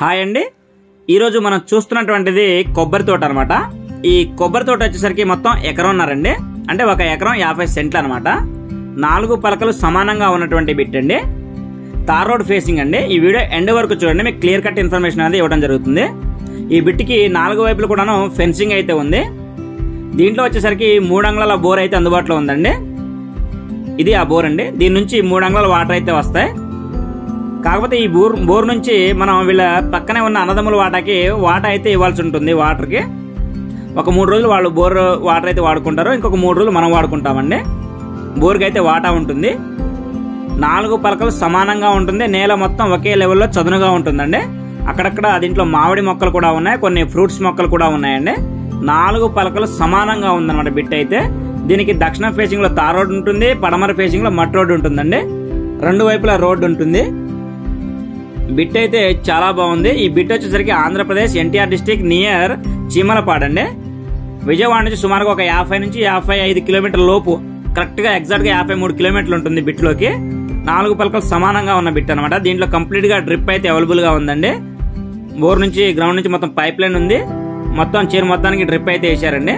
Hi అండి, ఈరోజు మనం చూస్తున్నటువంటిది కొబ్బరి తోట అనమాట. ఈ కొబ్బరి తోట వచ్చేసరికి మొత్తం ఎకరంన్నారండి, అంటే ఒక ఎకరం 50 సెంట్లు అనమాట. 4 పలకలు సమానంగా ఉన్నటువంటి బిట్ అండి. తార్ రోడ్ ఫేసింగ్ అండి. ఈ వీడియో ఎండ్ వరకు చూడండి, మీకు క్లియర్ కట్ ఇన్ఫర్మేషన్ అనేది ఇవ్వడం జరుగుతుంది. ఈ బిట్కి 4 వైపులు కూడాను ఫెన్సింగ్ అయితే ఉంది. దీంట్లో వచ్చేసరికి 3 అంగుళాల బోర్ అయితే అందుబాటులో ఉందండి. ఇది ఆ బోర్ అండి. దీని నుంచి 3 అంగుళాల వాటర్ అయితే వస్తాయి. కాకపోతే ఈ బోర్ నుంచి మనం వీళ్ళ పక్కనే ఉన్న అన్నదమ్ముల వాటా అయితే ఇవ్వాల్సి ఉంటుంది. వాటర్కి ఒక 3 రోజులు వాళ్ళు బోర్ వాటర్ అయితే వాడుకుంటారు, ఇంకొక 3 రోజులు మనం వాడుకుంటామండి. బోర్కి అయితే వాటా ఉంటుంది. 4 పలకలు సమానంగా ఉంటుంది. నేల మొత్తం ఒకే లెవెల్లో చదునుగా ఉంటుందండి. అక్కడక్కడ దీంట్లో మామిడి మొక్కలు కూడా ఉన్నాయి, కొన్ని ఫ్రూట్స్ మొక్కలు కూడా ఉన్నాయండి. 4 పలకలు సమానంగా ఉందన్నమాట బిట్ అయితే. దీనికి దక్షిణ ఫేసింగ్ లో తార్ రోడ్ ఉంటుంది, పడమర ఫేసింగ్ లో మట్ రోడ్ ఉంటుందండి. 2 వైపులా రోడ్డు ఉంటుంది. బిట్ అయితే చాలా బాగుంది. ఈ బిట్ వచ్చేసరికి ఆంధ్రప్రదేశ్ ఎన్టీఆర్ డిస్టిక్ నియర్ చీమలపాడు అండి. విజయవాడ నుంచి సుమారుగా ఒక 50 నుంచి 55 కిలోమీటర్ల లోపు, కరెక్ట్ గా ఎగ్జాక్ట్ గా 53 కిలోమీటర్లు ఉంటుంది బిట్ లోకి. 4 పలకలు సమానంగా ఉన్న బిట్ అనమాట. దీంట్లో కంప్లీట్ గా డ్రిప్ అయితే అవైలబుల్ గా ఉందండి. బోర్ నుంచి గ్రౌండ్ నుంచి మొత్తం పైప్ లైన్ ఉంది. మొత్తం చీర మొత్తానికి డ్రిప్ అయితే వేసారండి.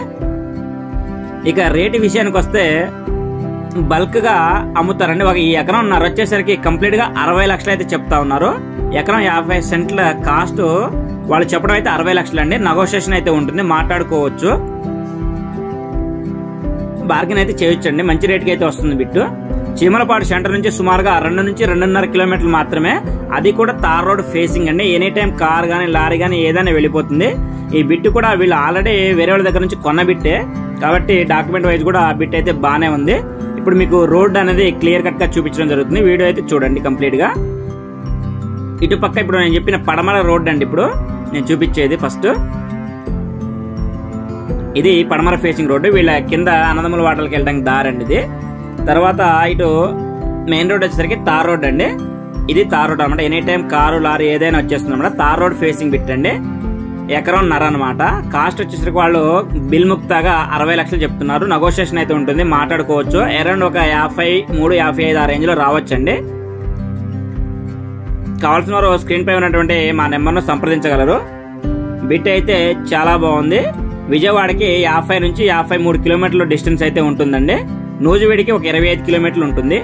ఇక రేటు విషయానికి వస్తే బల్క్ గా అమ్ముతారండి. ఈ ఎకరంన్నర వచ్చేసరికి కంప్లీట్ గా 60 లక్షలు అయితే చెప్తా ఉన్నారు. ఎకరం 50 సెంట్ల కాస్ట్ వాళ్ళు చెప్పడం అయితే 60 లక్షలు అండి. నెగోషియేషన్ అయితే ఉంటుంది, మాట్లాడుకోవచ్చు, బార్గెన్ అయితే చేయొచ్చండి. మంచి రేటుకి అయితే వస్తుంది బిట్టు. చీమలపాడు సెంటర్ నుంచి సుమారుగా 2 నుంచి 2.5 కిలోమీటర్లు మాత్రమే. అది కూడా తార్ రోడ్ ఫేసింగ్ అండి. ఎనీ టైం కార్ గానీ లారీ గానీ ఏదైనా వెళ్ళిపోతుంది. ఈ బిట్ కూడా వీళ్ళు ఆల్రెడీ వేరే వాళ్ళ దగ్గర నుంచి కొన్న బిట్టే కాబట్టి డాక్యుమెంట్ వైజ్ కూడా ఆ బిట్ అయితే బాగానే ఉంది. ఇప్పుడు మీకు రోడ్ అనేది క్లియర్ కట్ గా చూపించడం జరుగుతుంది. వీడియో అయితే చూడండి కంప్లీట్ గా. ఇటు పక్క ఇప్పుడు నేను చెప్పిన పడమర రోడ్ అండి. ఇప్పుడు నేను చూపించేది ఫస్ట్ ఇది పడమర ఫేసింగ్ రోడ్డు. వీళ్ళ కింద అన్నదమ్ముల వాటర్కి వెళ్ళడానికి దారి అండి ఇది. తర్వాత ఇటు మెయిన్ రోడ్ వచ్చేసరికి తార్ రోడ్ అండి. ఇది తార్ రోడ్ అనమాట. ఎనీ టైం కారు లారీ ఏదైనా వచ్చేస్తుంది అనమాట. తార్ రోడ్ ఫేసింగ్ బిట్ అండి. ఎకరంన్నర అనమాట. కాస్ట్ వచ్చేసరికి వాళ్ళు బిల్ ముక్తాగా 60 లక్షలు చెప్తున్నారు. నెగోషియేషన్ అయితే ఉంటుంది, మాట్లాడుకోవచ్చు. అరౌండ్ ఒక 53-55 ఆ రేంజ్ లో రావచ్చండి. కావాల్సిన వారు స్క్రీన్ పై ఉన్నటువంటి మా నెంబర్ను సంప్రదించగలరు. బిట్ అయితే చాలా బాగుంది. విజయవాడకి 50 నుంచి 53 కిలోమీటర్ల డిస్టెన్స్ అయితే ఉంటుందండి. నూజివీడికి ఒక 25 కిలోమీటర్లు ఉంటుంది.